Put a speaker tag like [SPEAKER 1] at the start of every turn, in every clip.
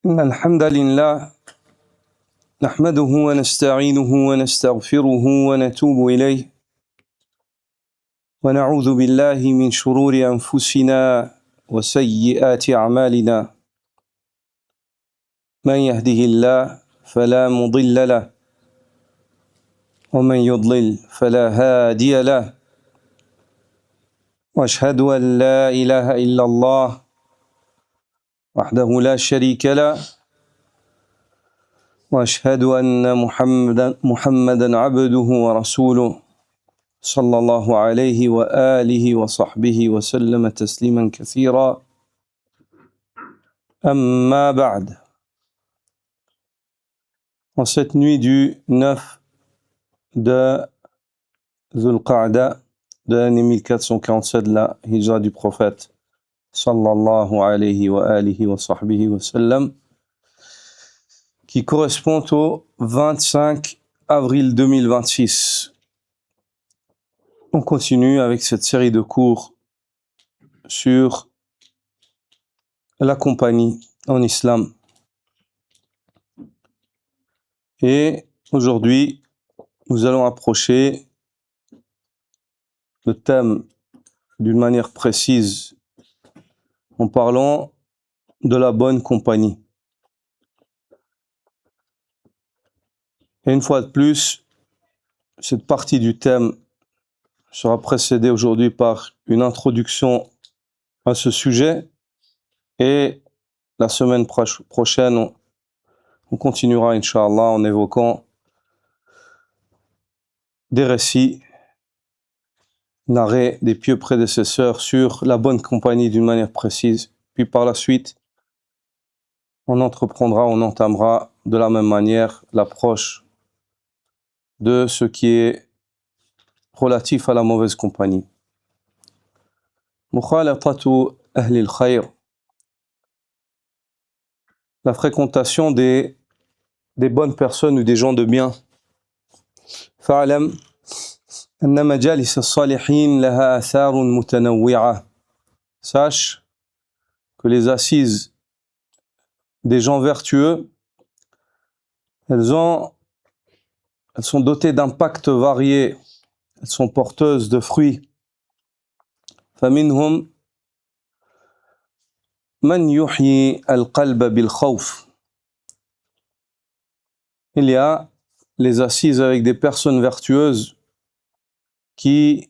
[SPEAKER 1] إن الحمد لله نحمده ونستعينه ونستغفره ونتوب إليه ونعوذ بالله من شرور أنفسنا وسيئات أعمالنا من يهده الله فلا مضل له ومن يضلل فلا هادي له وأشهد أن لا إله إلا الله وحده لا شريك له وأشهد أن محمدا عبده ورسوله صلى الله عليه وآله وصحبه وسلم تسليما كثيرا أما بعد. En cette nuit du 9 de Dhul Qa'da de l'année 1447 de la hijra du prophète sallallahu alayhi wa alihi wa sahbihi wa sallam, qui correspond au 25 avril 2026. On continue avec cette série de cours sur la compagnie en islam. Et aujourd'hui, nous allons approcher le thème d'une manière précise en parlant de la bonne compagnie. Et une fois de plus, cette partie du thème sera précédée aujourd'hui par une introduction à ce sujet, et la semaine prochaine, on continuera, Inch'Allah, en évoquant des récits narrés des pieux prédécesseurs sur la bonne compagnie d'une manière précise. Puis par la suite, on entamera de la même manière l'approche de ce qui est relatif à la mauvaise compagnie. Mukhalatatu ahli al-khayr, la fréquentation des bonnes personnes ou des gens de bien. Fa'alam anna majalis as-salihin laha atharun mutanawwi'a. Sache que les assises des gens vertueux, elles sont dotées d'impacts variés, elles sont porteuses de fruits. فَمِنْهُمْ مَنْ يُحْيِي الْقَلْبَ بِالْخَوْفِ. Il y a les assises avec des personnes vertueuses qui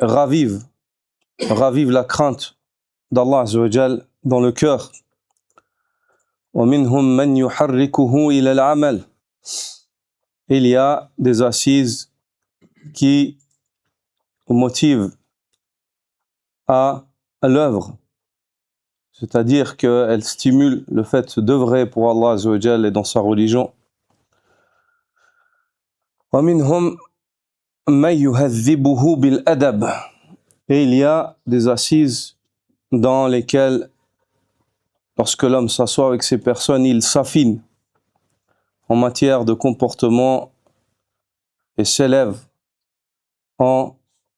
[SPEAKER 1] ravivent la crainte d'Allah Azza wa Jal dans le cœur. وَمِنْهُمْ مَنْ يُحَرِّكُهُ إِلَى الْعَمَلِ. Il y a des assises qui motivent à l'œuvre, c'est-à-dire qu'elles stimulent le fait d'œuvrer pour Allah Azza wa Jal et dans sa religion. وَمِنْهُمْ مَنْ يُهَذِّبُهُ بِالْأَدَبِ. Et il y a des assises dans lesquelles, lorsque l'homme s'assoit avec ces personnes, il s'affine en matière de comportement et s'élève en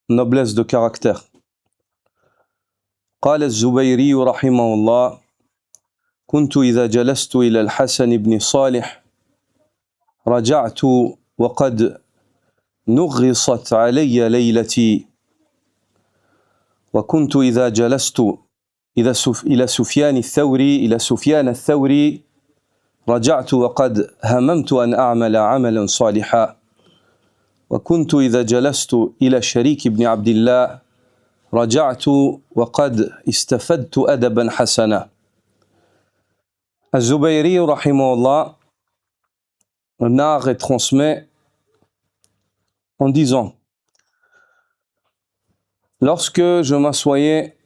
[SPEAKER 1] noblesse de caractère. قال الزبيري رحمه الله: كنت إذا جلست إلى الحسن بن صالح رجعت وقد نغصت علي ليلتي، وكنت إذا جلست إلى سفيان الثوري رجعت وقد هممت أن أعمل عملا صالحا، وكنت إذا جلست إلى الشريك بن عبد الله رجعت وقد استفدت أدبا حسنا. Az-Zubayri rahimahullah narre et transmet en disant: lorsque je m'assoyais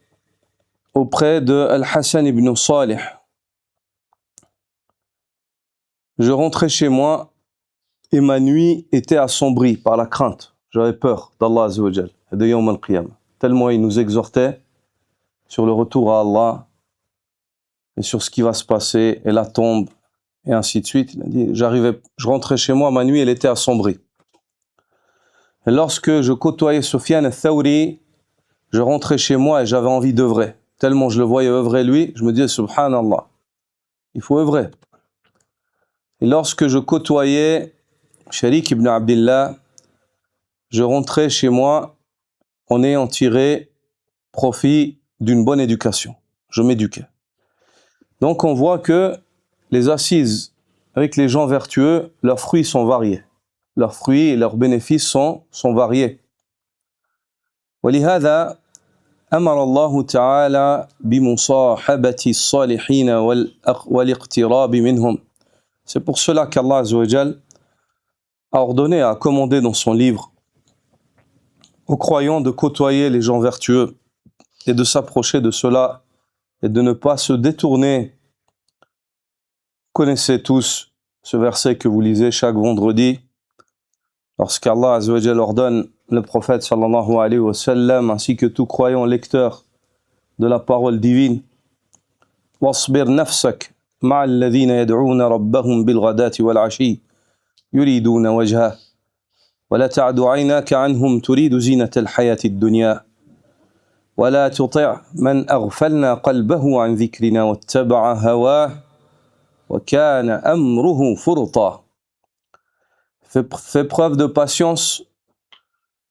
[SPEAKER 1] auprès de Al-Hassan ibn Salih, je rentrais chez moi et ma nuit était assombrie par la crainte. J'avais peur d'Allah Azza wa Jal et de Yawm al-Qiyamah. Tellement il nous exhortait sur le retour à Allah et sur ce qui va se passer et la tombe et ainsi de suite. Il a dit, je rentrais chez moi, ma nuit elle était assombrie. Et lorsque je côtoyais Sufyan al-Thawri, je rentrais chez moi et j'avais envie d'œuvrer. Tellement je le voyais œuvrer lui, je me disais subhanallah. Il faut œuvrer. Et lorsque je côtoyais Sharik ibn Abdillah, je rentrais chez moi en ayant tiré profit d'une bonne éducation. Je m'éduquais. Donc on voit que les assises avec les gens vertueux, leurs fruits sont variés. Leurs fruits et leurs bénéfices sont variés. ولهذا أمر الله تعالى بمصاحبة الصالحين والاقتراب منهم. C'est pour cela qu'Allah Azza wa Jal a ordonné, a commandé dans son livre aux croyants de côtoyer les gens vertueux et de s'approcher de cela et de ne pas se détourner. Vous connaissez tous ce verset que vous lisez chaque vendredi lorsqu'Allah Azza wa Jal ordonne le prophète sallallahu alayhi wa sallam ainsi que tout croyant lecteur de la parole divine واصبر نفسك مع الذين يدعون ربهم بالغداة والعشي يريدون وجهه ولا تعد عيناك عنهم تريد زينة الحياة الدنيا ولا تطع من أغفلنا قلبه عن ذكرنا واتبع هواه وكان أمره فرطا. Fais preuve de patience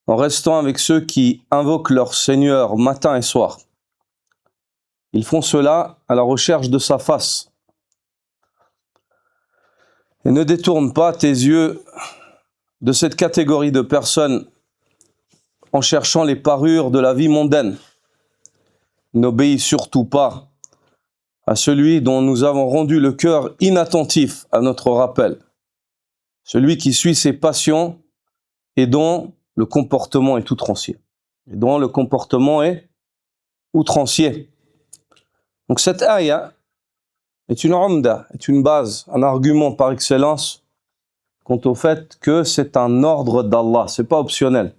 [SPEAKER 1] en restant avec ceux qui invoquent leur Seigneur matin et soir. Ils font cela à la recherche de sa face. Et ne détourne pas tes yeux de cette catégorie de personnes en cherchant les parures de la vie mondaine. N'obéis surtout pas à celui dont nous avons rendu le cœur inattentif à notre rappel. Celui qui suit ses passions et dont le comportement est outrancier. Donc cette ayah est une umda, est une base, un argument par excellence quant au fait que c'est un ordre d'Allah, c'est pas optionnel,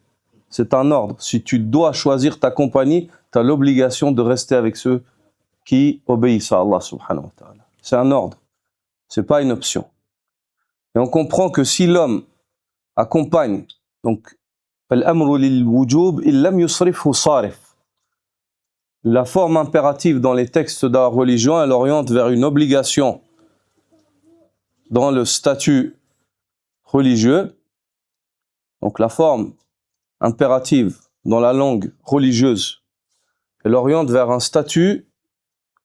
[SPEAKER 1] c'est un ordre. Si tu dois choisir ta compagnie, tu as l'obligation de rester avec ceux qui obéissent à Allah subhanahu wa ta'ala. C'est un ordre, c'est pas une option. Et on comprend que si l'homme accompagne, donc al-amru lil-wujub illam yusrifhu sarif. La forme impérative dans les textes de la religion, elle oriente vers une obligation dans le statut religieux. Donc la forme impérative dans la langue religieuse, elle oriente vers un statut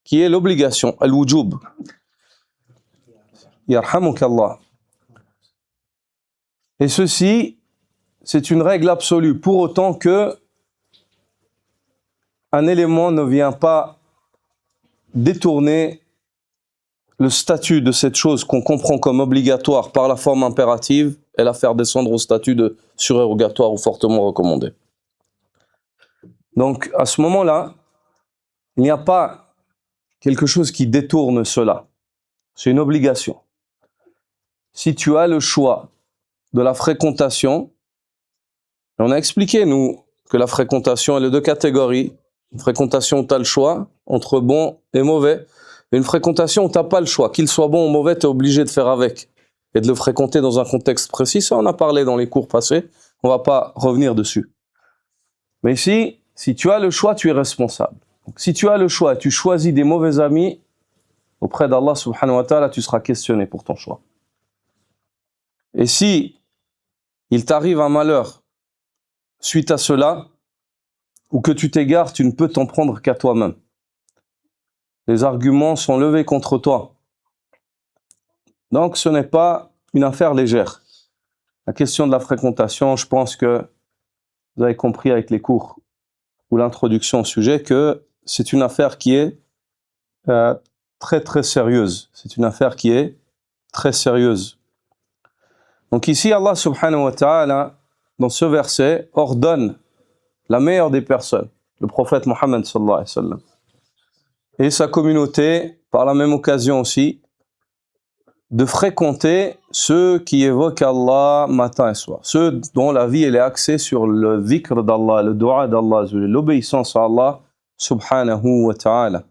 [SPEAKER 1] qui est l'obligation, al-wujub. Yarhamukallah. Et ceci, c'est une règle absolue, pour autant que un élément ne vient pas détourner le statut de cette chose qu'on comprend comme obligatoire par la forme impérative et la faire descendre au statut de surérogatoire ou fortement recommandé. Donc, à ce moment-là, il n'y a pas quelque chose qui détourne cela. C'est une obligation. Si tu as le choix de la fréquentation, on a expliqué, nous, que la fréquentation, elle est de catégories. Une fréquentation où tu as le choix entre bon et mauvais. Et une fréquentation où tu n'as pas le choix. Qu'il soit bon ou mauvais, tu es obligé de faire avec. Et de le fréquenter dans un contexte précis. Ça, on a parlé dans les cours passés. On ne va pas revenir dessus. Mais ici, si tu as le choix, tu es responsable. Donc, si tu as le choix et tu choisis des mauvais amis, auprès d'Allah subhanahu wa ta'ala, tu seras questionné pour ton choix. Et si il t'arrive un malheur suite à cela, ou que tu t'égares, tu ne peux t'en prendre qu'à toi-même. Les arguments sont levés contre toi. Donc ce n'est pas une affaire légère. La question de la fréquentation, je pense que vous avez compris avec les cours ou l'introduction au sujet que c'est une affaire qui est très très sérieuse. C'est une affaire qui est très sérieuse. Donc ici, Allah subhanahu wa ta'ala, dans ce verset, ordonne la meilleure des personnes, le prophète Mohammed sallallahu alayhi wa sallam, et sa communauté, par la même occasion aussi, de fréquenter ceux qui évoquent Allah matin et soir, ceux dont la vie elle est axée sur le dhikr d'Allah, le dua d'Allah, l'obéissance à Allah subhanahu wa ta'ala.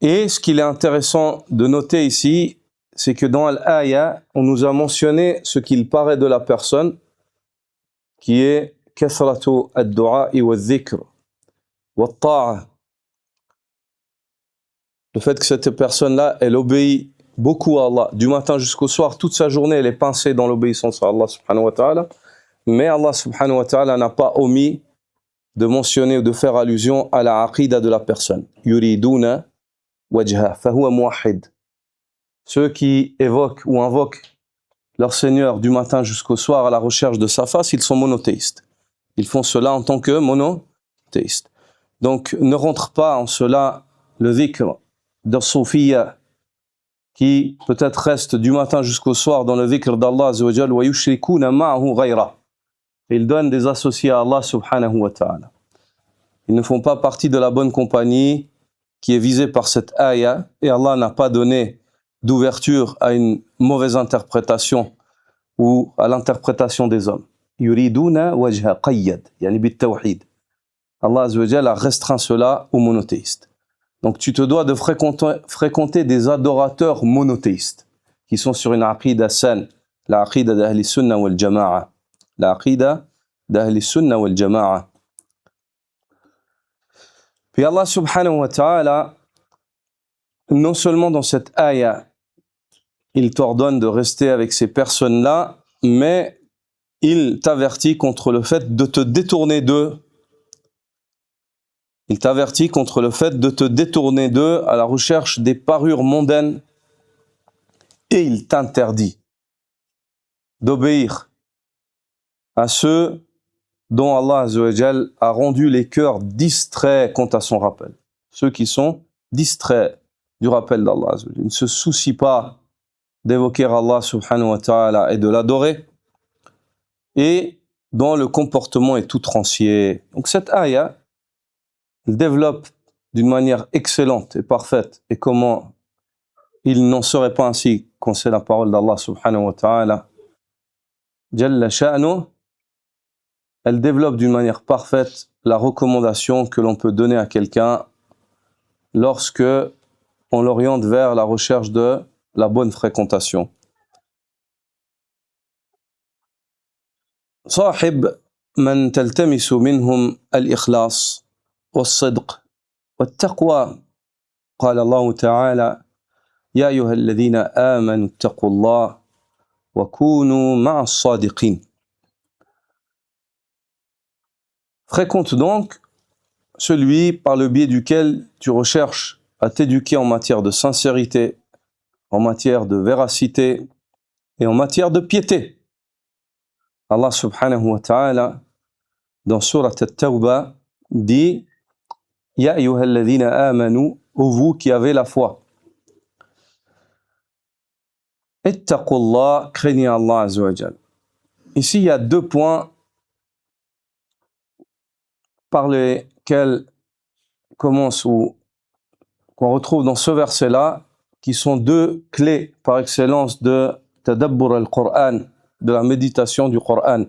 [SPEAKER 1] Et ce qu'il est intéressant de noter ici, c'est que dans l'ayah, on nous a mentionné ce qu'il paraît de la personne, qui est kathratu ad-du'a wa dhikr wa ta'a. Le fait que cette personne-là, elle obéit beaucoup à Allah, du matin jusqu'au soir, toute sa journée, elle est pincée dans l'obéissance à Allah subhanahu wa ta'ala. Mais Allah subhanahu wa ta'ala n'a pas omis de mentionner ou de faire allusion à la aqida de la personne. Yuriduna wajha, fahuwa muwahhid. Ceux qui évoquent ou invoquent leur Seigneur du matin jusqu'au soir à la recherche de sa face, ils sont monothéistes. Ils font cela en tant que monothéistes. Donc ne rentre pas en cela le dhikr de Soufiyya qui peut-être reste du matin jusqu'au soir dans le dhikr d'Allah azza wa jal wa yushrikuna ma'ahu ghayra. Ils donnent des associés à Allah subhanahu wa ta'ala. Ils ne font pas partie de la bonne compagnie qui est visée par cette ayah et Allah n'a pas donné d'ouverture à une mauvaise interprétation ou à l'interprétation des hommes. Yuriduna wajha qayyad, yani bit tawhid. Allah azza wa jal a restreint cela aux monothéistes. Donc tu te dois de fréquenter des adorateurs monothéistes qui sont sur une aqida saine, la aqida d'Ahli Sunnah wal Jama'a. La aqida d'Ahli Sunnah wal Jama'a. Puis Allah subhanahu wa ta'ala, non seulement dans cette ayah, il t'ordonne de rester avec ces personnes-là, mais il t'avertit contre le fait de te détourner d'eux. Il t'avertit contre le fait de te détourner d'eux à la recherche des parures mondaines et il t'interdit d'obéir à ceux dont Allah Azza wa Jal a rendu les cœurs distraits quant à son rappel. Ceux qui sont distraits du rappel d'Allah Azza wa Jal. Ils ne se soucient pas d'évoquer Allah subhanahu wa ta'ala et de l'adorer et dont le comportement est outrancier. Donc cette ayah, elle développe d'une manière excellente et parfaite et comment il n'en serait pas ainsi quand c'est la parole d'Allah subhanahu wa ta'ala. Jalla sha'nu, elle développe d'une manière parfaite la recommandation que l'on peut donner à quelqu'un lorsque on l'oriente vers la recherche de la bonne fréquentation. صاحب من تلتمس منهم الإخلاص والصدق والتقوى قال الله تعالى يا أيها الذين آمنوا اتقوا الله وكونوا مع الصادقين. Fréquente donc celui par le biais duquel tu recherches à t'éduquer en matière de sincérité, en matière de véracité et en matière de piété. Allah subhanahu wa ta'ala dans Surat At-Tawbah dit Ya ayyuhalladhina amanu, ô vous qui avez la foi. Ittaqullah, craignez Allah azza wa jal. Ici, il y a deux points par lesquels commence ou qu'on retrouve dans ce verset-là, qui sont deux clés par excellence de tadabbur al-Qur'an, de la méditation du Qur'an.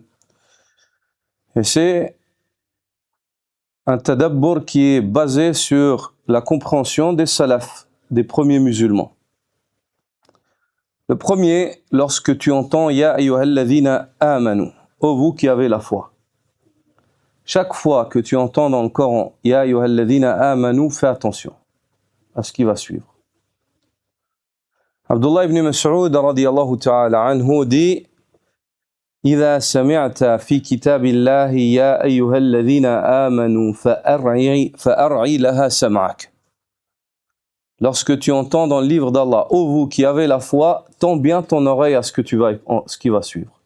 [SPEAKER 1] Et c'est un tadabbur qui est basé sur la compréhension des salafs, des premiers musulmans. Le premier, lorsque tu entends Ya ayyuhalladhina amanu, ô vous qui avez la foi. Chaque fois que tu entends dans le Coran Ya ayyuhalladhina amanu, fais attention à ce qui va suivre. Abdullah ibn Mas'ud radiyallahu ta'ala anhu dit إذا سمعت في كتاب الله يا أيها الذين آمنوا فأرعي لها سمعك. Lorsque tu entends dans le livre d'Allah, ô vous qui avez la foi, tends bien ton oreille à ce qui va suivre.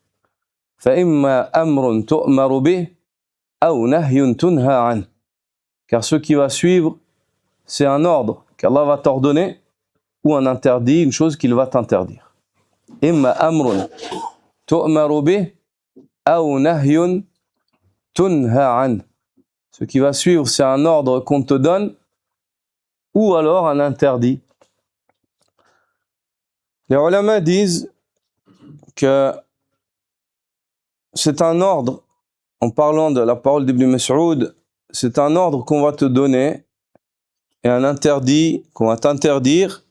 [SPEAKER 1] فإما أمر تؤمر به أو نهي تنهى عنه. Car ce qui va suivre, c'est un ordre qu'Allah va t'ordonner ou un interdit, une chose qu'il va t'interdire. إما أمر تؤمر به أو نهي تنهى عنه. Ce qui va suivre, c'est un ordre qu'on te donne ou alors un interdit. Les ulama disent que c'est un ordre, en parlant de la parole d'Ibn Mas'ud, c'est un ordre qu'on va te donner et un interdit qu'on va t'interdire.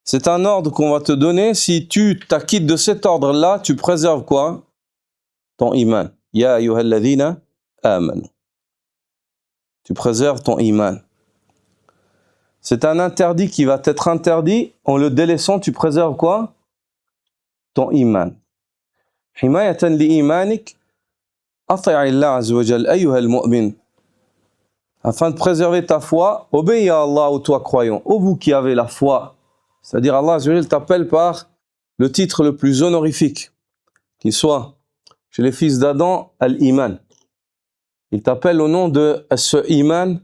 [SPEAKER 1] C'est un ordre qu'on va te donner. Si tu t'acquittes de cet ordre-là, tu préserves quoi? Ton iman. Ya ayyuhalladhina amanu. Tu préserves ton iman. C'est un interdit qui va t'être interdit. En le délaissant, tu préserves quoi? Ton iman. Himayatan li imanik, ati' Allah azza wa jal, ayyuha al-mu'min. Afin de préserver ta foi, obéis à Allah, ô toi croyant, ô vous qui avez la foi. C'est-à-dire Allah azza wa jal t'appelle par le titre le plus honorifique, qui soit chez les fils d'Adam, al-iman. Il t'appelle au nom de ce iman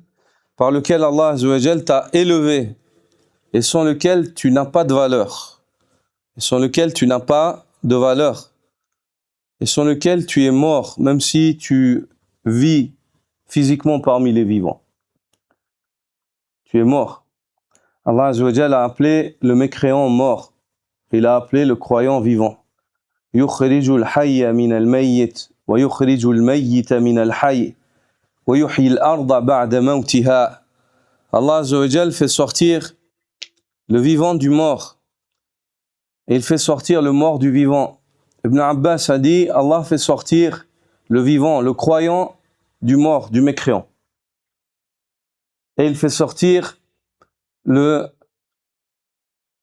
[SPEAKER 1] par lequel Allah azza wa jal t'a élevé et sans lequel tu n'as pas de valeur, et sans lequel tu n'as pas de valeur, et sans lequel tu es mort, même si tu vis physiquement parmi les vivants. Tu es mort. Allah azza wa jal a appelé le mécréant mort. Il a appelé le croyant vivant. Yukhrijul hayya min al-mayyit wa yukhrijul mayyita min al-hayy wa yuhyi al-arda ba'da mawtiha. Allah azza wa jal fait sortir le vivant du mort et il fait sortir le mort du vivant. Ibn Abbas a dit, Allah fait sortir le vivant, le croyant du mort, du mécréant. Et il fait sortir le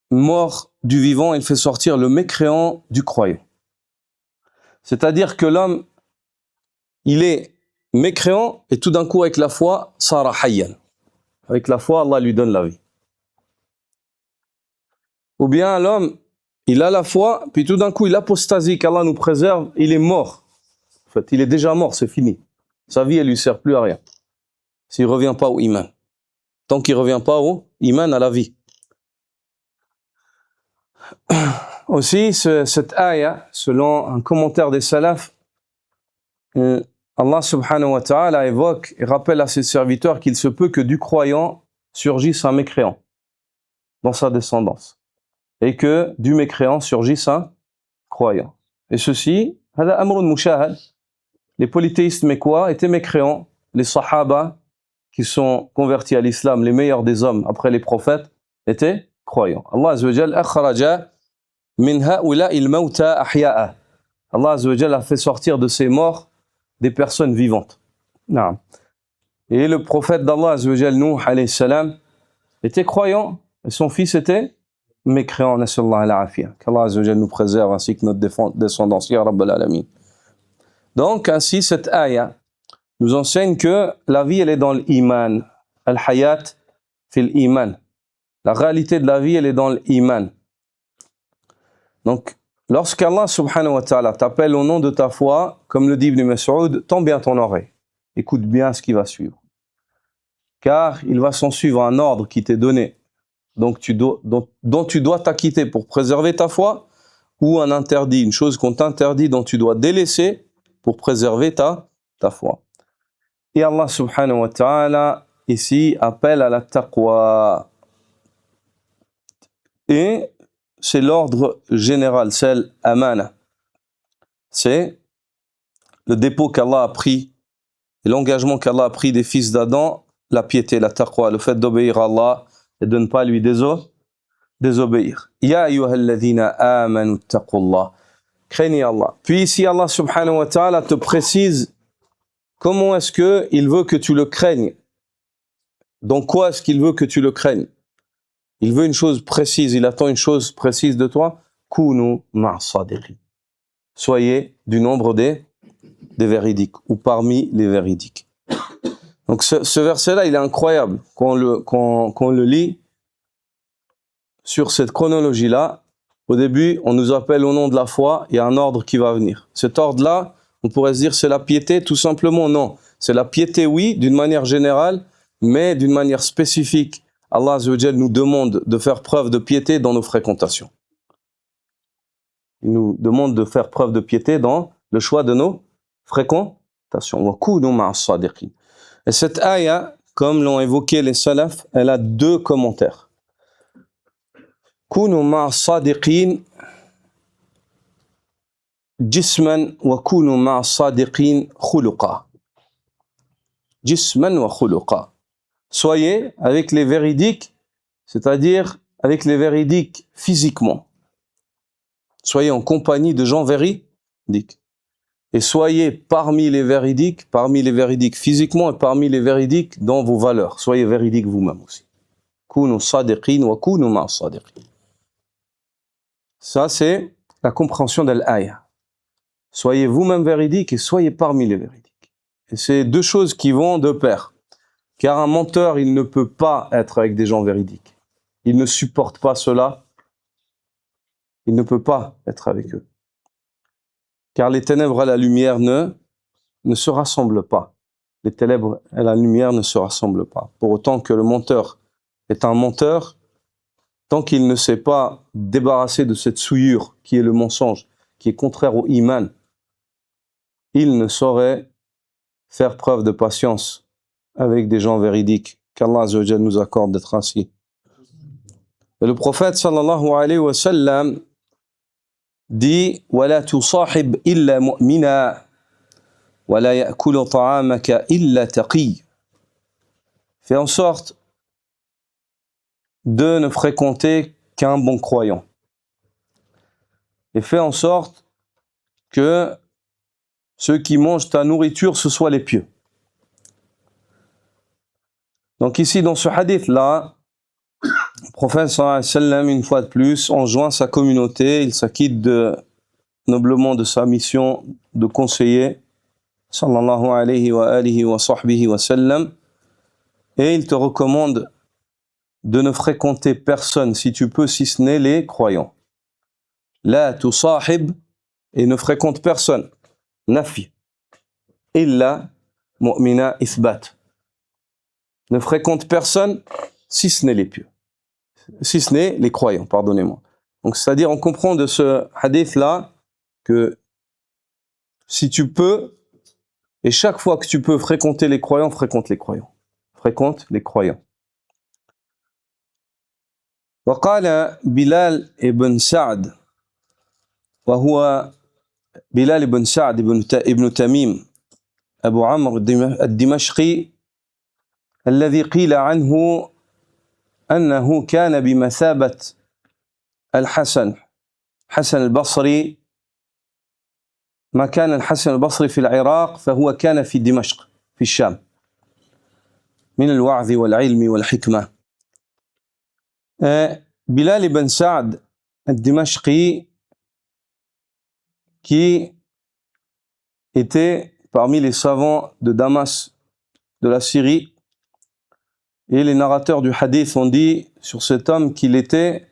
[SPEAKER 1] mort du vivant, il fait sortir le mécréant du croyant. C'est-à-dire que l'homme, il est mécréant et tout d'un coup avec la foi, sara hayyan. Avec la foi, Allah lui donne la vie. Ou bien l'homme, il a la foi, puis tout d'un coup il apostasie, qu'Allah nous préserve, il est mort. En fait, il est déjà mort, c'est fini. Sa vie, elle lui sert plus à rien. S'il revient pas au iman. Tant qu'il revient pas au iman, à la vie. Aussi, cette ayah, selon un commentaire des salafs, Allah subhanahu wa ta'ala évoque et rappelle à ses serviteurs qu'il se peut que du croyant surgisse un mécréant dans sa descendance. Et que du mécréant surgisse un croyant. Et ceci, hada amrun mushahad. Les polythéistes mécois étaient mécréants. Les sahaba, qui sont convertis à l'islam, les meilleurs des hommes après les prophètes, étaient croyants. Allah azza wa jal akhraja min ha'ula'i al-mawta ahya'a. Allah azza wa jal a fait sortir de ces morts des personnes vivantes. Naam. Et le prophète d'Allah azza wa jal, Nuh alayhi salam, était croyant et son fils était mécréant. Nasallahu al-afiyah. Qu'Allah azza wa jal nous préserve ainsi que notre descendance. Ya Rabbal Alamin. Donc, ainsi, cette ayah nous enseigne que la vie, elle est dans l'iman. Al-hayat fil iman. La réalité de la vie, elle est dans l'iman. Donc, lorsqu'Allah subhanahu wa ta'ala t'appelle au nom de ta foi, comme le dit Ibn Mas'ud, tends bien ton oreille. Écoute bien ce qui va suivre. Car il va s'en suivre un ordre qui t'est donné, donc dont tu dois t'acquitter pour préserver ta foi, ou un interdit, une chose qu'on t'interdit dont tu dois délaisser pour préserver ta foi. Et Allah subhanahu wa ta'ala ici appelle à la taqwa. Et c'est l'ordre général, c'est l'amana. C'est le dépôt qu'Allah a pris, et l'engagement qu'Allah a pris des fils d'Adam, la piété, la taqwa, le fait d'obéir à Allah et de ne pas lui désobéir. Ya ayyuhalladhina amanu taqullah. Craignez Allah. Puis ici Allah subhanahu wa ta'ala te précise comment est-ce qu'il veut que tu le craignes. Donc quoi est-ce qu'il veut que tu le craignes? Il veut une chose précise, il attend une chose précise de toi. Kunu ma'as-sadiqin. Soyez du nombre des véridiques, ou parmi les véridiques. Donc ce verset-là, il est incroyable. Quand on le lit sur cette chronologie-là, au début, on nous appelle au nom de la foi, il y a un ordre qui va venir. Cet ordre-là, on pourrait se dire c'est la piété, tout simplement non. C'est la piété, oui, d'une manière générale, mais d'une manière spécifique. Allah Azza wa Jal nous demande de faire preuve de piété dans nos fréquentations. Il nous demande de faire preuve de piété dans le choix de nos fréquentations. Wa kunu ma'as-sadiqin. Et cette ayah, comme l'ont évoqué les salafs, elle a deux commentaires. Kunu ma'as-sadiqin jisman wa kunu ma'as-sadiqin khuluqa. Jisman wa khuluqa. Soyez avec les véridiques, c'est-à-dire avec les véridiques physiquement. Soyez en compagnie de gens véridiques. Et soyez parmi les véridiques physiquement et parmi les véridiques dans vos valeurs. Soyez véridiques vous-même aussi. كونوا صادقين وكونوا مع الصادقين. Ça, c'est la compréhension de l'ayah. Soyez vous-même véridiques et soyez parmi les véridiques. Et c'est deux choses qui vont de pair. Car un menteur, il ne peut pas être avec des gens véridiques. Il ne supporte pas cela. Il ne peut pas être avec eux. Car les ténèbres et la lumière ne se rassemblent pas. Les ténèbres et la lumière ne se rassemblent pas. Pour autant que le menteur est un menteur, tant qu'il ne s'est pas débarrassé de cette souillure qui est le mensonge, qui est contraire au iman, il ne saurait faire preuve de patience avec des gens véridiques. Qu'Allah Azza wa Jalla nous accorde d'être ainsi. Et le prophète sallallahu alayhi wa sallam dit وَلَا تُصَاحِبْ إِلَّا مُؤْمِنًا وَلَا يَأْكُلُ طَعَامَكَ إِلَّا تَقِيٌّ. Fais en sorte de ne fréquenter qu'un bon croyant. Et fais en sorte que ceux qui mangent ta nourriture, ce soient les pieux. Donc ici, dans ce hadith-là, le prophète sallallahu alayhi wa sallam, une fois de plus, enjoint sa communauté, il s'acquitte noblement de sa mission de conseiller, sallallahu alayhi wa alihi wa sahbihi wa sallam, et il te recommande de ne fréquenter personne, si tu peux, si ce n'est les croyants. La tusahib, et ne fréquente personne. Nafi. Illa mu'mina ithbat. Ne fréquente personne, si ce n'est les pieux. Si ce n'est les croyants, pardonnez-moi. Donc, c'est-à-dire, on comprend de ce hadith-là que si tu peux, et chaque fois que tu peux fréquenter les croyants, fréquente les croyants. Fréquente les croyants. وقال بلال بن سعد وهو بلال بن سعد بن تميم أبو عمرو الدمشقي الذي قيل عنه أنه كان بمثابة حسن البصري ما كان الحسن البصري في العراق فهو كان في دمشق في الشام من الوعظ والعلم والحكمة. Bilal ibn Sa'd al-Dimashqi, qui était parmi les savants de Damas, de la Syrie, et les narrateurs du hadith ont dit sur cet homme qu'il était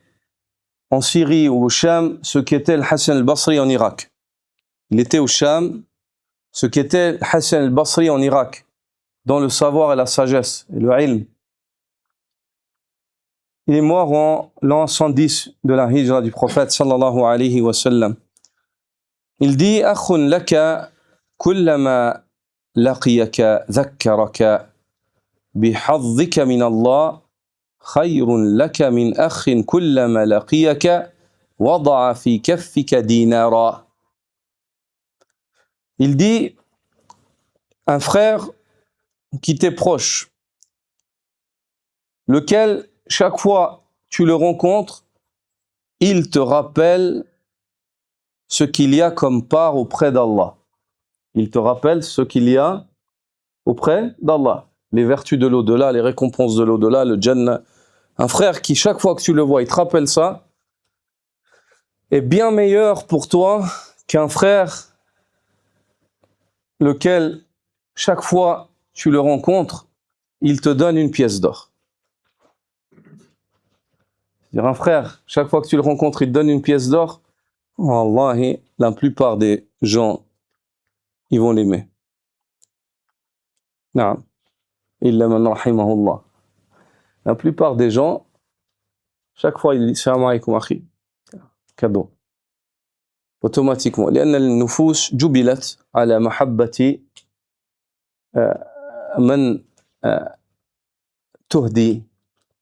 [SPEAKER 1] en Syrie ou au Sham ce qu'était le Hassan al-Basri en Irak. Il était au Sham ce qu'était le Hassan al-Basri en Irak, dans le savoir et la sagesse et le ilm. Il est mort en l'an 110 de la hijra du prophète sallallahu alayhi wa sallam. Il dit akhun laka kullama laqiyaka dhakkaraka bihadhika min Allah khayrun laka min akhin kullama laqiyaka wada'a fi kaffika dinara. Il dit un frère qui t'est proche, lequel chaque fois tu le rencontres, il te rappelle ce qu'il y a comme part auprès d'Allah. Il te rappelle ce qu'il y a auprès d'Allah. Les vertus de l'au-delà, les récompenses de l'au-delà, le Jannah. Un frère qui, chaque fois que tu le vois, il te rappelle ça, est bien meilleur pour toi qu'un frère lequel, chaque fois tu le rencontres, il te donne une pièce d'or. C'est-à-dire un frère, chaque fois que tu le rencontres, il te donne une pièce d'or. Wallahi, la plupart des gens, ils vont l'aimer. Naam. Illa man rahimahullah. La plupart des gens, chaque fois, ils disent salam alaykoum akhi. Cadeau. Automatiquement. لأن النفوس جبلت على محبة من تهدي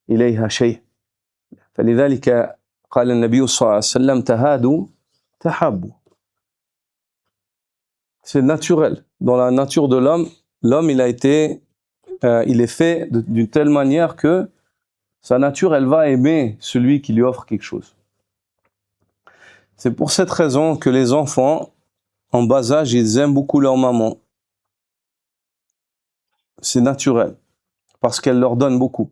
[SPEAKER 1] إليها شيء. فلذلك قال النبي صلى الله عليه وسلم تهادوا تحابوا. C'est naturel. Dans la nature de l'homme, l'homme il est fait d'une telle manière que sa nature, elle va aimer celui qui lui offre quelque chose. C'est pour cette raison que les enfants, en bas âge, ils aiment beaucoup leur maman. C'est naturel, parce qu'elle leur donne beaucoup.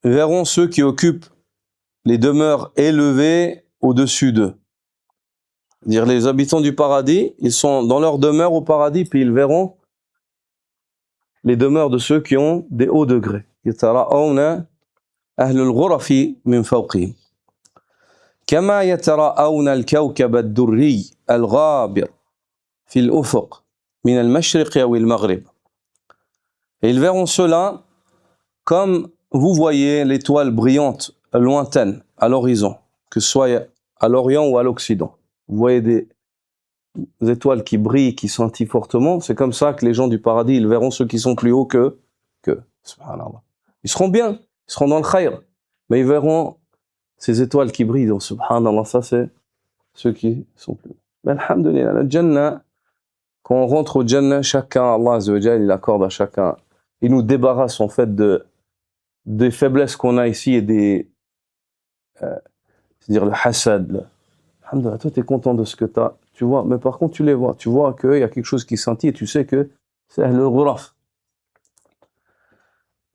[SPEAKER 1] verront ceux qui occupent les demeures élevées au-dessus d'eux. C'est-à-dire les habitants du paradis, ils sont dans leur demeure au paradis, puis ils verront les demeures de ceux qui ont des hauts degrés. يتراءون أهل الغرف من فوقهم كما يتراءون الكوكب الدري الغابر في الأفق من المشرق أو المغرب. Et ils verront cela comme vous voyez l'étoile brillante lointaine à l'horizon, que ce soit à l'Orient ou à l'Occident. Vous voyez des étoiles qui brillent, qui scintillent fortement, c'est comme ça que les gens du paradis, ils verront ceux qui sont plus hauts que. Subhanallah. Ils seront bien, ils seront dans le khayr, mais ils verront ces étoiles qui brillent, donc subhanallah, ça c'est ceux qui sont plus hauts. Mais alhamdulillah, le Jannah, quand on rentre au Jannah, chacun, Allah Azza wa Jal, il accorde à chacun, il nous débarrasse en fait des faiblesses qu'on a ici et c'est-à-dire le hasad. Alhamdulillah, toi t'es content de ce que t'as, tu vois, mais par contre tu les vois, tu vois qu'il y a quelque chose qui scintille et tu sais que c'est le ghuraf.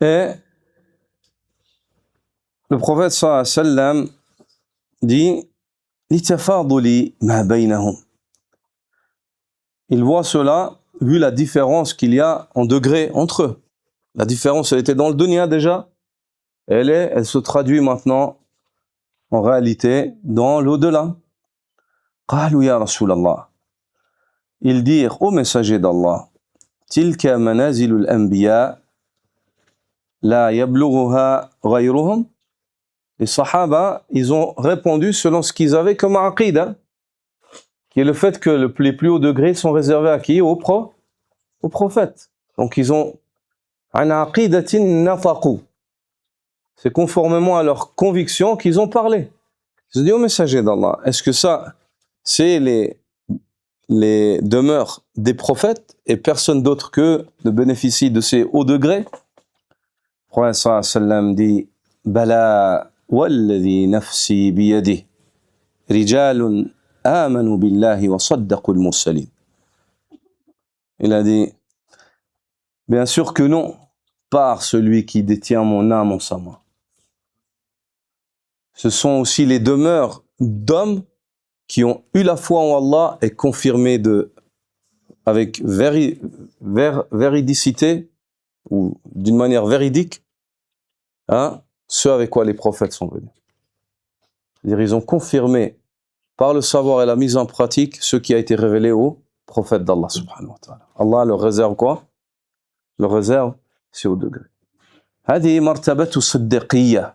[SPEAKER 1] Et le prophète sallallahu alayhi wa sallam dit لِتَفَاضُلِ مَا بَيْنَهُمْ. Il voit cela vu la différence qu'il y a en degrés entre eux. La différence, elle était dans le dunya déjà, elle se traduit maintenant en réalité dans l'au-delà. قالوا يا رسول الله. Ils dirent au messager d'Allah تلك منازل الأنبياء لا يبلغها غيرهم. Les Sahaba, ils ont répondu selon ce qu'ils avaient comme aqida, qui est le fait que les plus hauts degrés sont réservés à qui? Aux prophètes. Donc ils ont an aqidatin nafaqu. C'est conformément à leur conviction qu'ils ont parlé. Ils ont dit au messager d'Allah, est-ce que ça, c'est les demeures des prophètes et personne d'autre que ne bénéficie de ces hauts degrés? Le prophète sallallahu alayhi wa sallam dit Bala walladhi nafsi biyadih rijalun amanu billahi wa saddaqu al-mursalin. Il a dit bien sûr que non, par celui qui détient mon âme en sa main. Ce sont aussi les demeures d'hommes qui ont eu la foi en Allah et confirmé avec véridicité ou d'une manière véridique, ce avec quoi les prophètes sont venus. C'est-à-dire ils ont confirmé par le savoir et la mise en pratique ce qui a été révélé aux prophètes d'Allah subhanahu wa ta'ala. Allah leur réserve quoi? Leur réserve c'est au degré. هذه مرتبة الصديقية.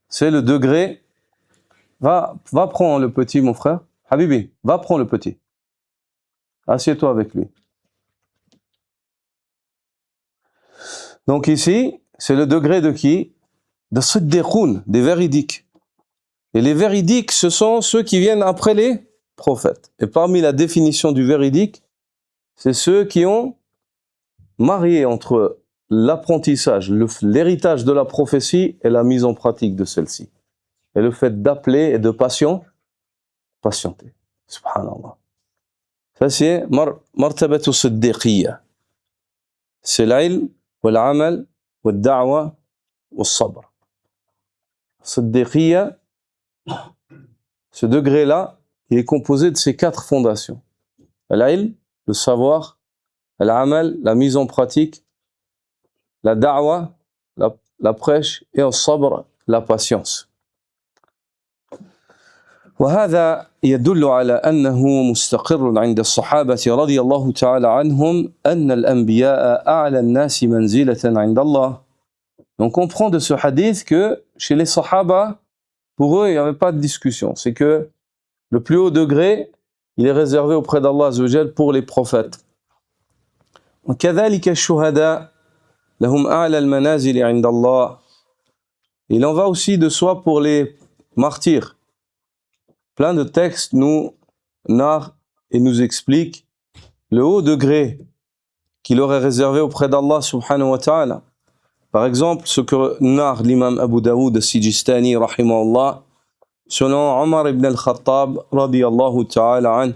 [SPEAKER 1] C'est le degré. Va prendre le petit, mon frère. Habibi, va prendre le petit. Assieds-toi avec lui. Donc ici, c'est le degré de qui? De Siddiqoun, des véridiques. Et les véridiques, ce sont ceux qui viennent après les prophètes. Et parmi la définition du véridique, c'est ceux qui ont marié entre l'apprentissage, l'héritage de la prophétie et la mise en pratique de celle-ci. Et le fait d'appeler et de patienter. Subhanallah. Ça c'est martabatu siddiqiyya. C'est l'ilm, wal-amal, wal-da'wa, wal-sabr. Siddiqiyya, ce degré-là, il est composé de ces 4 fondations. L'ilm, le savoir, l'amal, la mise en pratique, la da'wa, la prêche, et le sabr, la patience. وهذا يدل على أنه مستقر عند الصحابة رضي الله تعالى عنهم أن الأنبياء أعلى الناس منزلة عند الله. Donc on comprend de ce hadith que chez les Sahaba, pour eux, il n'y avait pas de discussion. C'est que le plus haut degré, il est réservé auprès d'Allah Azza wa Jal pour les prophètes. وكذلك الشهداء لهم أعلى المنازل عند الله. Il en va aussi de soi pour les martyrs. Plein de textes nous narrent et nous expliquent le haut degré qu'il aurait réservé auprès d'Allah subhanahu wa ta'ala. Par exemple, ce que narre l'imam Abu Daoud al-Sijistani rahimahullah selon Omar ibn al-Khattab radiyallahu ta'ala an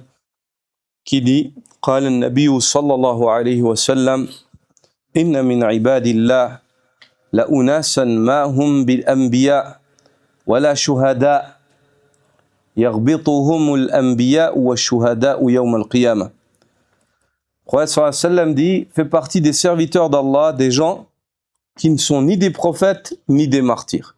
[SPEAKER 1] qui dit قال النبي صلى الله عليه وسلم إن من عباد الله لأناسا ما هم بالأنبياء ولا شهداء يغبطهم الأنبياء والشهداء يوم القيامة. Le prophète sallallahu alayhi wa sallam dit, fait partie des serviteurs d'Allah, des gens qui ne sont ni des prophètes ni des martyrs.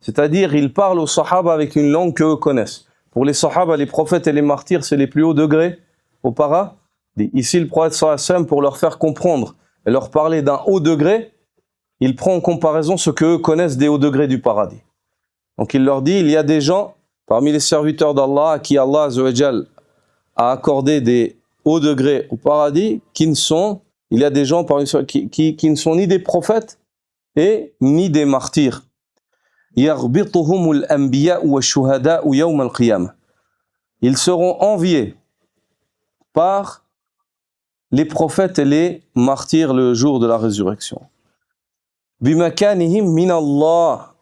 [SPEAKER 1] C'est-à-dire, il parle aux sahaba avec une langue qu'eux connaissent. Pour les sahaba, les prophètes et les martyrs, c'est les plus hauts degrés au paradis. Ici, le prophète sallallahu alayhi wa sallam, pour leur faire comprendre et leur parler d'un haut degré, il prend en comparaison ce qu'eux connaissent des hauts degrés du paradis. Donc il leur dit, il y a des gens parmi les serviteurs d'Allah à qui Allah Azza wa Jal a accordé des hauts degrés au paradis, il y a des gens parmi ceux qui ne sont ni des prophètes et ni des martyrs. يَغْبِطُهُمُ الْأَنْبِيَاءُ وَالشُّهَدَاءُ يَوْمَ الْقِيَامَةِ. Ils seront enviés par les prophètes et les martyrs le jour de la résurrection. بِمَكَانِهِمْ مِنَ اللَّهِ.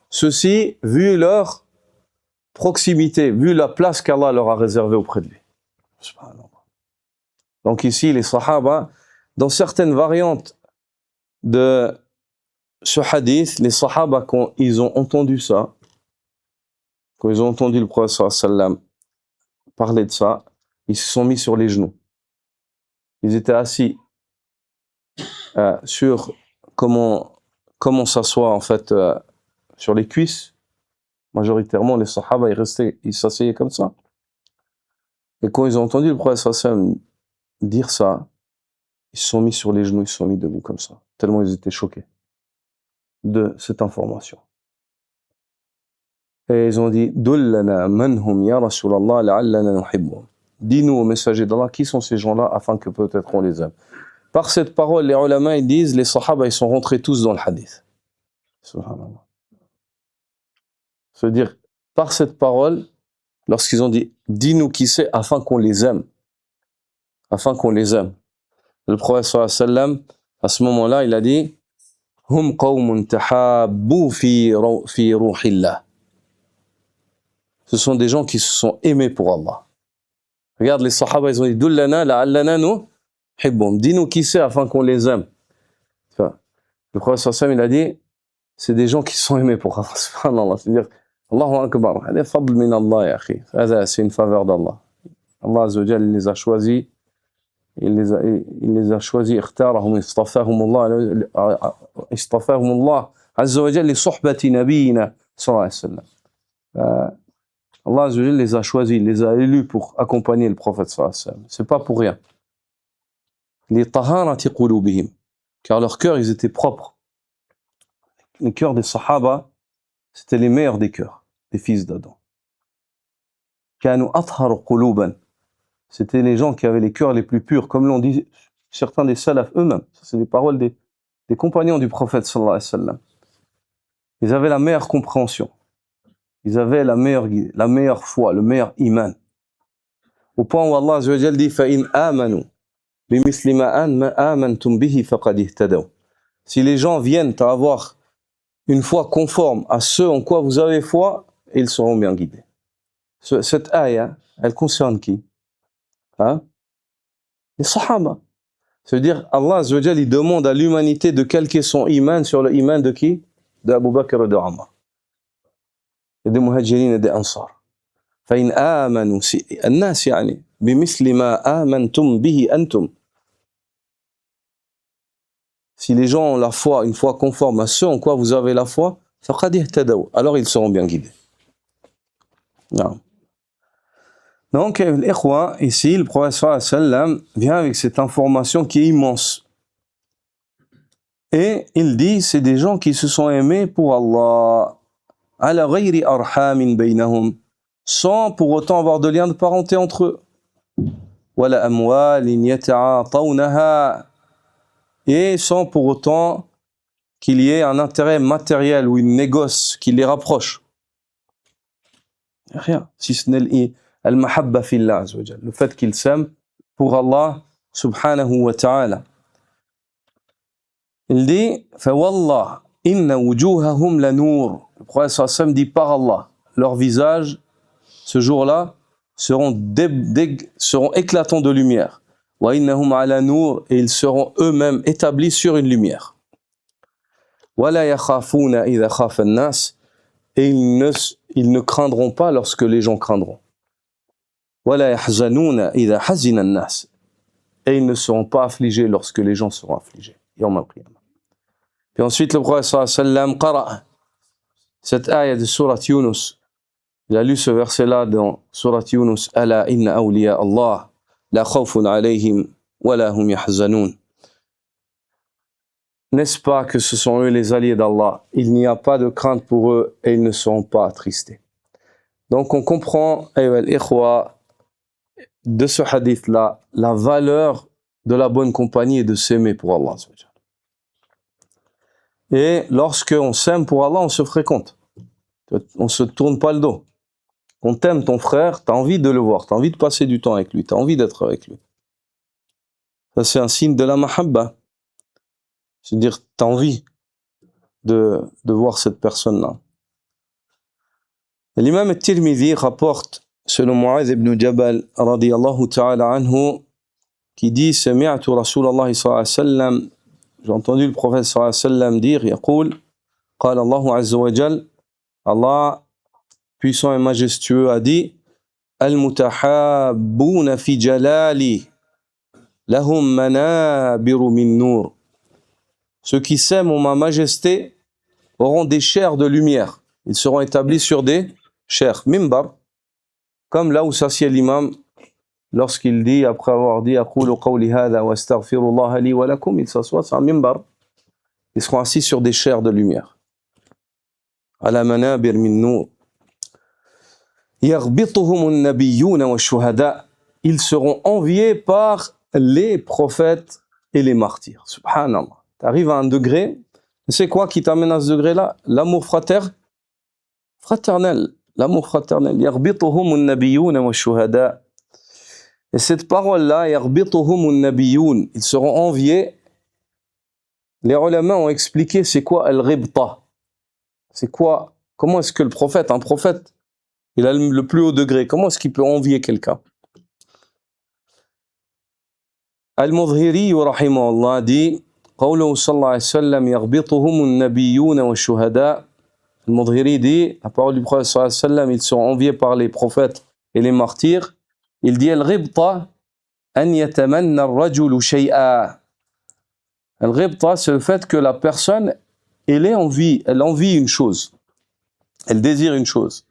[SPEAKER 1] Ceci, vu leur proximité, vu la place qu'Allah leur a réservée auprès de lui. Donc ici, les sahaba, dans certaines variantes de ce hadith, les sahaba, quand ils ont entendu ça, quand ils ont entendu le prophète sallallahu alayhi wa sallam parler de ça, ils se sont mis sur les genoux. Ils étaient assis sur comment s'asseoir en fait sur les cuisses. Majoritairement, les sahaba, ils s'asseyaient comme ça. Et quand ils ont entendu le prophète sallallahu alayhi wa sallam dire ça, ils se sont mis sur les genoux, ils se sont mis debout comme ça, tellement ils étaient choqués de cette information. Et ils ont dit, Dullana manhum ya Rasulallah la'allana nuhibbuhum. Dis-nous au messager d'Allah, qui sont ces gens-là afin que peut-être on les aime. Par cette parole, les ulama ils disent, les sahaba ils sont rentrés tous dans le hadith. Subhanallah. C'est-à-dire, par cette parole, lorsqu'ils ont dit, dis-nous qui c'est afin qu'on les aime. Afin qu'on les aime. Le prophète sallallahu alayhi wa sallam, à ce moment-là, il a dit, Hum qawmun tahabbu fi ruhillah. Ce sont des gens qui se sont aimés pour Allah. Regarde, les sahaba, ils ont dit, Dullana la'allana nuhibbum. Dis-nous qui c'est afin qu'on les aime. Enfin, le prophète sallallahu alayhi wa sallam, il a dit, c'est des gens qui se sont aimés pour Allah. Subhanallah. C'est-à-dire, Allahu Akbar. Hada fadl min Allah, ya akhi. C'est une faveur d'Allah. Allah Azza wa Jalla, il les a choisis. Il les a choisis, اختارهم اصطفاهم الله عز وجل لصحبة نبينا صلى الله عليه وسلم. Allah Azza wa Jalla les a choisis, il les a élus pour accompagner le prophète sallallahu alayhi wa sallam. C'est pas pour rien. لطهارة قلوبهم, car leurs cœurs ils étaient propres. Les cœurs des sahaba, c'était les meilleurs des cœurs, des fils d'Adam. كانوا أطهر قلوبا. C'était les gens qui avaient les cœurs les plus purs, comme l'ont dit certains des salafs eux-mêmes. Ça, c'est des paroles des compagnons du prophète sallallahu alayhi wa sallam. Ils avaient la meilleure compréhension. Ils avaient la meilleure foi, le meilleur iman. Au point où Allah azza wa jalla dit فَإِنْ آمَنُوا بِمِثْلِ مَا آمَنْتُمْ بِهِ فَقَدِ اهْتَدَوْا. Si les gens viennent à avoir une foi conforme à ce en quoi vous avez foi, ils seront bien guidés. Cette ayah, elle concerne qui? Hein? Les sahaba. Ça veut dire, Allah Azza wa Jalla, il demande à l'humanité de calquer son iman sur le iman de qui? De Abu Bakr et de Omar. Et des muhajirin et des ansar. فإن آمنوا الناس يعني بمثل ما آمنتم به أنتم. Si les gens ont la foi, une foi conforme à ce en quoi vous avez la foi, فقد اهتدوا. Alors ils seront bien guidés. Non. Donc, l'ikhwa, ici, le prophète sallallahu alayhi wa sallam vient avec cette information qui est immense. Et il dit, c'est des gens qui se sont aimés pour Allah, ala ghayri arhamin baynahum, sans pour autant avoir de lien de parenté entre eux. Wala amwalin yata'atawnaha, et sans pour autant qu'il y ait un intérêt matériel ou une négoce qui les rapproche. Rien, si ce n'est al-mahabba fillah azza wa jalla, le fait qu'ils s'aiment pour Allah subhanahu wa ta'ala. Il dit fa wallah inna wujuhahum la nur. Le prophète sallallahu alayhi wa sallam dit par Allah, leurs visages ce jour-là seront éclatants de lumière. Wa innahum ala nur, et ils seront eux-mêmes établis sur une lumière. وَلَا يَخَافُونَ إِذَا خَافَ النَّاسِ et ils ne craindront pas lorsque les gens craindront. وَلَا يَحْزَنُونَ إِذَا حَزِنَ النَّاسِ et ils ne seront pas affligés lorsque les gens seront affligés. يوم القيامة. Puis ensuite, le prophète sallallahu alayhi wa sallam qara cette ayah de surat Yunus. Il a lu ce verset-là dans surat Yunus. Ala inna awliya Allah la khawfun alayhim wa la hum yahzanun. N'est-ce pas que ce sont eux les alliés d'Allah? Il n'y a pas de crainte pour eux et ils ne seront pas attristés. Donc on comprend, ayyuha al-ikhwa, de ce hadith-là, la valeur de la bonne compagnie et de s'aimer pour Allah. Et lorsqu'on s'aime pour Allah, on se fréquente. On ne se tourne pas le dos. On t'aime ton frère, tu as envie de le voir, tu as envie de passer du temps avec lui, tu as envie d'être avec lui. Ça, c'est un signe de la mahabba. C'est-à-dire, tu as envie de voir cette personne-là. L'imam al-Tirmidhi rapporte, selon Mu'adh ibn Jabal, radiyallahu ta'ala anhu, qui dit, Sami'atu Rasulallah sallallahu alayhi wa sallam, j'ai entendu le prophète sallallahu alayhi wa sallam dire, yaqul, qala Allahu azza wa jal, Allah, puissant et majestueux, a dit, Al-mutahabbouna fi jalali, lahum manabiru min nur. Ceux qui s'aiment en ma majesté auront des chairs de lumière. Ils seront établis sur des chairs, mimbar, comme là où s'assied l'imam lorsqu'il dit, après avoir dit aqulu qawli hadha wa astaghfirullah li wa lakum, il s'assoit sur un mimbar. Ils seront assis sur des chairs de lumière. Ala manabir min nur. Yaghbituhum an-nabiyyuna wa shuhada. Ils seront enviés par les prophètes et les martyrs. Subhanallah. Tu arrives à un degré, c'est quoi qui t'amène à ce degré-là? L'amour fraternel. L'amour fraternel. Yaghbituhum an-nabiyyuna wa shuhada. Et cette parole-là, yaghbituhum an-nabiyyun, ils seront enviés. Les ulama ont expliqué c'est quoi al-ghibta. C'est quoi? Comment est-ce que un prophète, il a le plus haut degré, comment est-ce qu'il peut envier quelqu'un? Al-Mudhiri rahimahullah dit قوله صلى الله عليه وسلم يغبطهم النبيون والشهداء. Al-Mudhiri dit, la parole du prophète sallallahu alayhi wa sallam, ils sont enviés par les prophètes et les martyrs. Il dit al-ghibta an yatamanna ar-rajulu shay'a. Al-ghibta, c'est le fait que la personne elle envie une chose, elle désire une chose.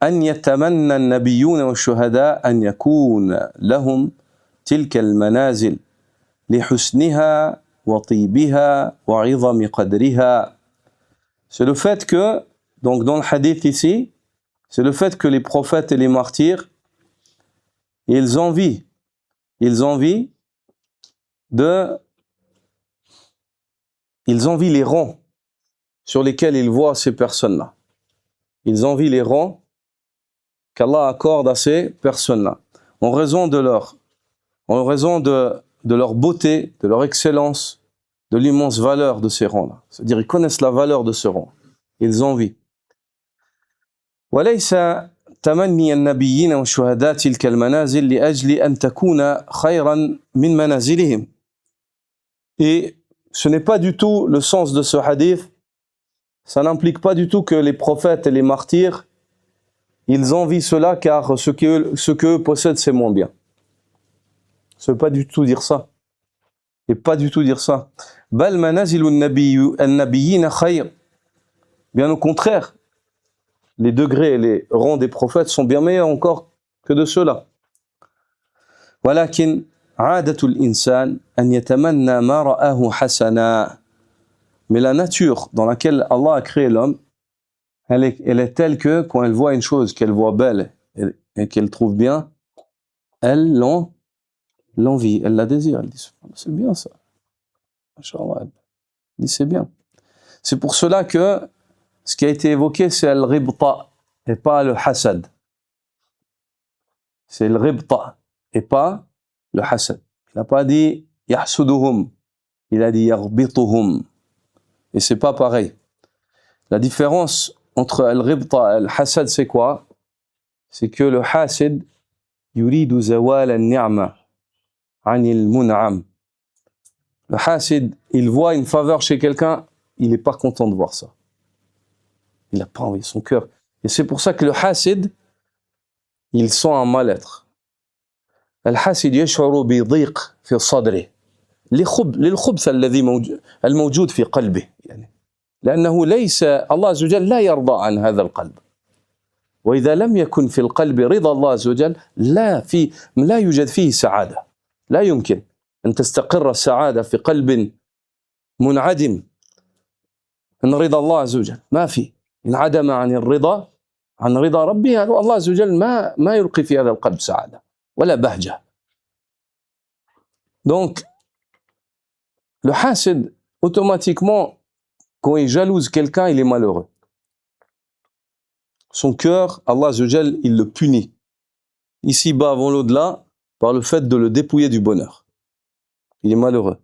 [SPEAKER 1] أن يتمنى النبيون والشهداء أن يكون لهم تلك المنازل لحسنها وطيبها وعظم قدرها. C'est le fait que, donc dans le hadith ici, c'est le fait que les prophètes et les martyrs, ils envient les rangs sur lesquels ils voient ces personnes-là. Ils envient les rangs qu'Allah accorde à ces personnes-là, en raison de leur beauté, de leur excellence, de l'immense valeur de ces rangs-là. C'est-à-dire, ils connaissent la valeur de ce rang. Ils envient. وَلَيْسَ تَمَنِّيَ النَّبِيِّينَ وَالشُّهَدَاءِ تِلْكَ الْمَنَازِلِ لِأَجْلِ أَنْ تَكُونَ خَيْرًا مِنْ مَنَازِلِهِمْ. Et ce n'est pas du tout le sens de ce hadith. Ça n'implique pas du tout que les prophètes et les martyrs, ils envient cela car ce qu'eux possèdent, c'est moins bien. Ça ne veut pas du tout dire ça. Et pas du tout dire ça. Bal manazilu an-nabiyyin khayr. Bien au contraire, les degrés et les rangs des prophètes sont bien meilleurs encore que de ceux-là. Walakin عادة الإنسان أن يتمنى ما رآه حسنا. Mais la nature dans laquelle Allah a créé l'homme, elle est telle que quand elle voit une chose qu'elle voit belle et qu'elle trouve bien, elle l'envie, elle la désire. Elle dit c'est bien ça. Elle dit c'est bien. C'est pour cela que ce qui a été évoqué c'est al-ribta et pas le hasad. C'est le ribta et pas le hasad. Il n'a pas dit yahsuduhum, il a dit yaghbituhum. Et c'est pas pareil. La différence entre al-ribta et al-hasad, c'est quoi? C'est que le hasid yuridu zawal al-ni'ma anil mun'am. Le hasid, il voit une faveur chez quelqu'un il n'est pas content de voir ça. Il n'a pas envie, son cœur. Et c'est pour ça que le hasid, il sent un mal-être. الحاسد يشعر بضيق في صدره للخبث الذي الموجود في قلبه يعني لأنه ليس الله عز وجل لا يرضى عن هذا القلب وإذا لم يكن في القلب رضا الله عز وجل لا يوجد فيه سعادة لا يمكن أن تستقر السعادة في قلب منعدم من رضا الله عز وجل ما في انعدم عن رضا ربه الله عز وجل ما يلقي في هذا القلب سعادة ولا بهجة. Donc le hasid automatiquement quand il jalouse quelqu'un il est malheureux. Son cœur, Allah Azza wa Jal, il le punit ici-bas avant l'au-delà par le fait de le dépouiller du bonheur. Il est malheureux.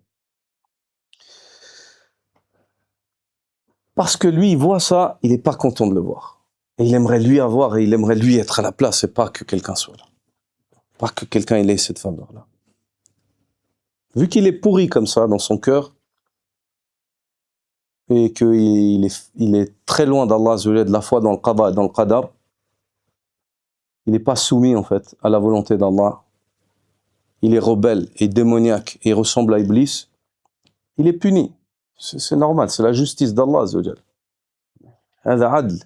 [SPEAKER 1] Parce que lui, il voit ça, il n'est pas content de le voir. Et il aimerait lui avoir et il aimerait lui être à la place et pas que quelqu'un soit là. Pas que quelqu'un ait cette faveur-là. Vu qu'il est pourri comme ça dans son cœur et qu'il est très loin d'Allah Azza wa Jal, de la foi dans le qada et dans le qadar, il n'est pas soumis en fait à la volonté d'Allah. Il est rebelle et démoniaque et il ressemble à Iblis. Il est puni. C'est normal, c'est la justice d'Allah Azza wa Jal. هذا عدل.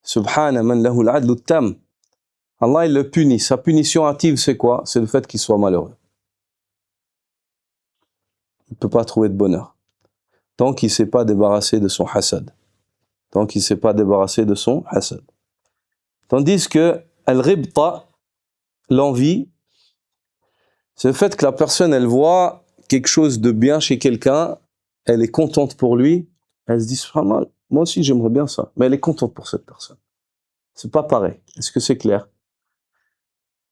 [SPEAKER 1] سبحان من له العدل التام. Allah il le punit. Sa punition hâtive c'est quoi? C'est le fait qu'il soit malheureux. Il ne peut pas trouver de bonheur. Tant qu'il ne s'est pas débarrassé de son hasad. Tant qu'il ne s'est pas débarrassé de son hasad. Tandis que al-ghibta, l'envie, c'est le fait que la personne elle voit quelque chose de bien chez quelqu'un, elle est contente pour lui, elle se dit subhanallah, moi aussi j'aimerais bien ça, mais elle est contente pour cette personne. C'est pas pareil. Est-ce que c'est clair?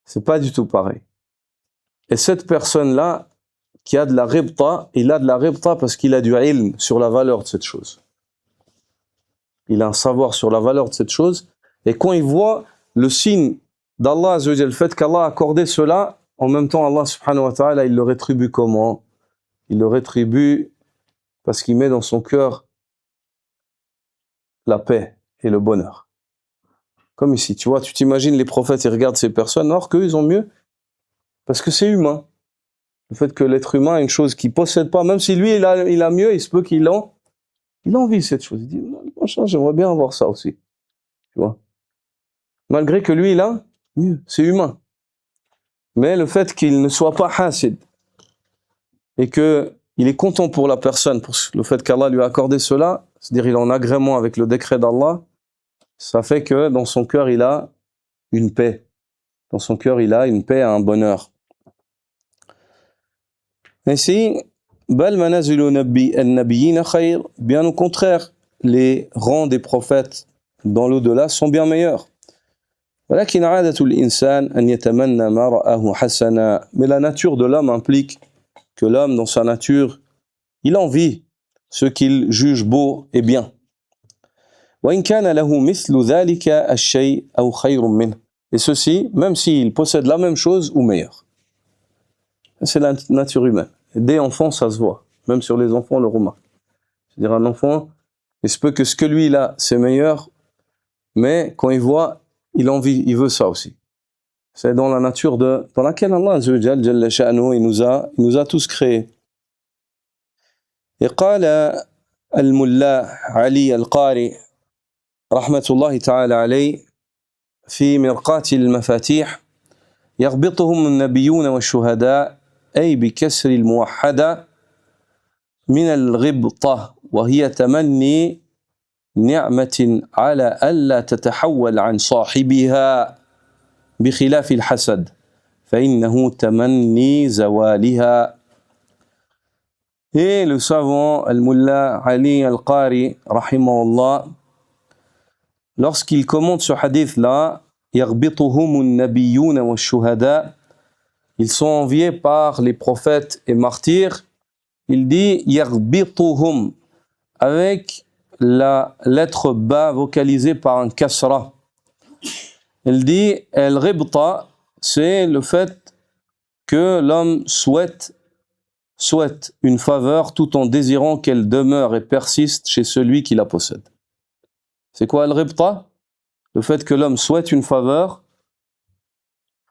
[SPEAKER 1] C'est pas du tout pareil. Et cette personne-là, qui a de la ribta, il a de la ribta parce qu'il a du ilm sur la valeur de cette chose. Il a un savoir sur la valeur de cette chose, et quand il voit le signe d'Allah Azza wa Jal, le fait qu'Allah a accordé cela, en même temps Allah subhanahu wa ta'ala, il le rétribue comment? Il le rétribue parce qu'il met dans son cœur la paix et le bonheur. Comme ici, tu vois, tu t'imagines les prophètes, ils regardent ces personnes, alors qu'eux, ils ont mieux, parce que c'est humain. Le fait que l'être humain a une chose qu'il ne possède pas, même si lui, il a mieux, il se peut qu'il envie cette chose. Il dit, franchement, j'aimerais bien avoir ça aussi. Tu vois. Malgré que lui, il a mieux, c'est humain. Mais le fait qu'il ne soit pas hasid, et qu'il est content pour la personne, pour le fait qu'Allah lui a accordé cela, c'est-à-dire il est en agrément avec le décret d'Allah, ça fait que dans son cœur, il a une paix. Dans son cœur, il a une paix, un bonheur. Ainsi, bal manazilu an-nabiyyin khayr, bien au contraire, les rangs des prophètes dans l'au-delà sont bien meilleurs. ولكن عادة الإنسان أن يتمنى ما رآه حسنا. Mais la nature de l'homme implique que l'homme, dans sa nature, il envie ce qu'il juge beau et bien. وإن كان له مثل ذلك الشيء أو خير منه. Et ceci, même s'il possède la même chose ou meilleur. C'est la nature humaine. Dès enfant, ça se voit. Même sur les enfants, on le remarque. C'est-à-dire un enfant, il se peut que ce que lui il a, c'est meilleur, mais quand il voit, il envie, il veut ça aussi. C'est dans la nature dans laquelle Allah Azza wa Jal, Jalla Sha'nu, il nous a tous créés. Et قال الملا علي القاري رحمة الله تعالى عليه في مرقاة المفاتيح يغبطهم النبيون والشهداء أي بكسر الموحدة من الغبطة وهي تمني نعمة على ألا تتحول عن صاحبها بخلاف الحسد فإنه تمني زوالها. Et le savant Al-Mullah Ali Al-Qari rahimahullah, lorsqu'il commente ce hadith-là, يغبطهم النبيون والشهداء, ils sont enviés par les prophètes et martyrs, il dit يغبطهم avec la lettre ba vocalisée par un kasra. Il dit al-ghibta, c'est le fait que l'homme souhaite souhaite une faveur tout en désirant qu'elle demeure et persiste chez celui qui la possède. C'est quoi al-ribta? Le fait que l'homme souhaite une faveur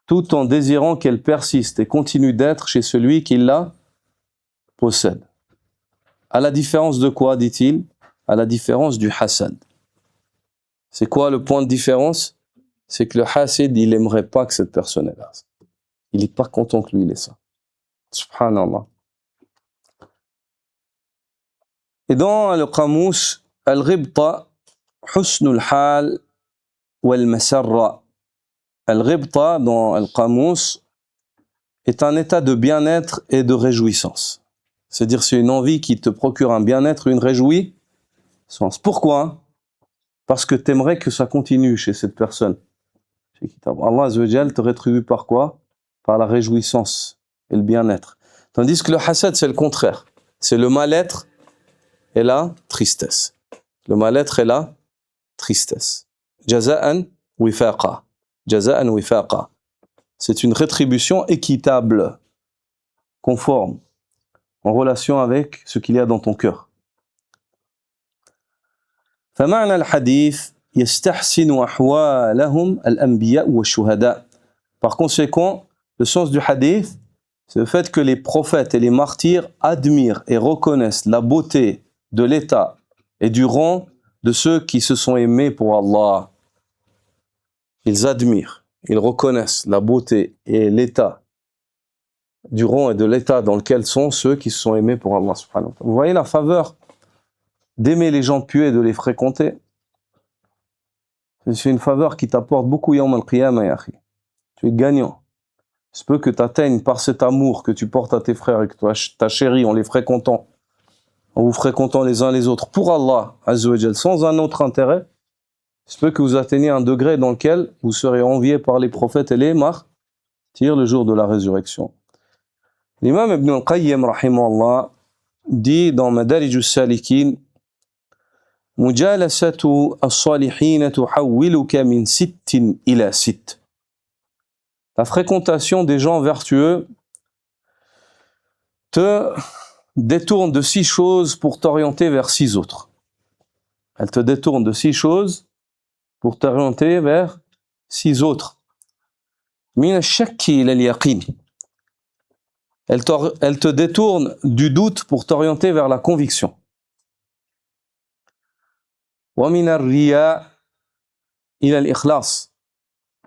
[SPEAKER 1] tout en désirant qu'elle persiste et continue d'être chez celui qui la possède. À la différence de quoi, dit-il? À la différence du hasad. C'est quoi le point de différence? C'est que le hasad, il aimerait pas que cette personne est là. Il n'est pas content que lui, il est ça. Subhanallah. Et dans le Qamous, al-ribta, husnul hal wal masarra. Al-ribta, dans le Qamous, est un état de bien-être et de réjouissance. C'est-à-dire, c'est une envie qui te procure un bien-être, une réjouissance. Pourquoi? Parce que tu aimerais que ça continue chez cette personne. Allah Azza wa Jal te rétribue par quoi? Par la réjouissance et le bien-être. Tandis que le hasad, c'est le contraire. C'est le mal-être et la tristesse. Le mal-être et la tristesse. Jaza'an wifaqa. Jaza'an wifaqa. C'est une rétribution équitable, conforme, en relation avec ce qu'il y a dans ton cœur. فمعنى الحديث يستحسن أحوالهم الأنبياء والشهداء. Par conséquent, le sens du hadith, c'est le fait que les prophètes et les martyrs admirent et reconnaissent la beauté de l'état et du rang de ceux qui se sont aimés pour Allah. Ils admirent, ils reconnaissent la beauté et l'état du rang et de l'état dans lequel sont ceux qui se sont aimés pour Allah subhanahu wa ta'ala. Vous voyez la faveur d'aimer les gens pieux et de les fréquenter. C'est une faveur qui t'apporte beaucoup yawm al-qiyamah, ya akhi. Tu es gagnant. Il se peut que tu atteignes par cet amour que tu portes à tes frères et que ta chérie, en les fréquentant, en vous fréquentant les uns les autres, pour Allah, Azza wa Jal, sans un autre intérêt, il se peut que vous atteigniez un degré dans lequel vous serez envié par les prophètes et les martyrs le jour de la résurrection. L'imam Ibn al-Qayyim, rahimahullah, dit dans Madarij al-Salikin, مجالسة الصالحين تحولك من ست إلى ست. La fréquentation des gens vertueux te détourne de 6 choses pour t'orienter vers 6 autres. Elle te détourne de 6 choses pour t'orienter vers 6 autres. من الشك إلى اليقين. Elle te détourne du doute pour t'orienter vers la conviction. ومن الرياء إلى الإخلاص.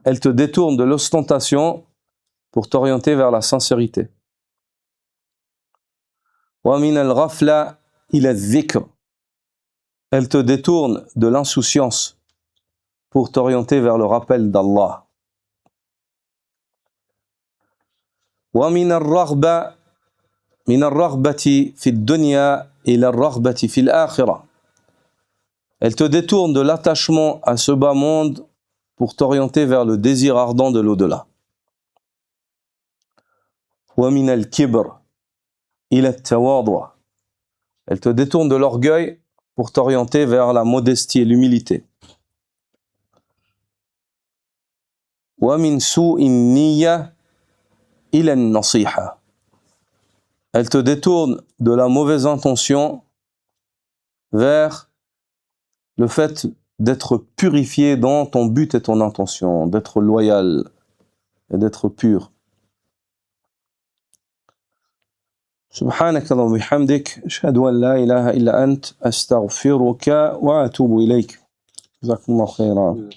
[SPEAKER 1] Elle te détourne de l'ostentation pour t'orienter vers la sincérité. ومن الغفلة إلى الذكر. Elle te détourne de l'insouciance pour t'orienter vers le rappel d'Allah. ومن الرغبة من الرغبة في الدنيا إلى الرغبة في الآخرة. Elle te détourne de l'attachement à ce bas monde pour t'orienter vers le désir ardent de l'au-delà. ومن الكبر إلى التواضع. Elle te détourne de l'orgueil pour t'orienter vers la modestie et l'humilité. ومن سوء النية إلى النصيحة. Elle te détourne de la mauvaise intention vers le fait d'être purifié dans ton but et ton intention, d'être loyal et d'être pur. سبحانك اللهم وبحمدك أشهد أن لا إله إلا أنت أستغفرك وأتوب إليك. جزاكم الله خيرا.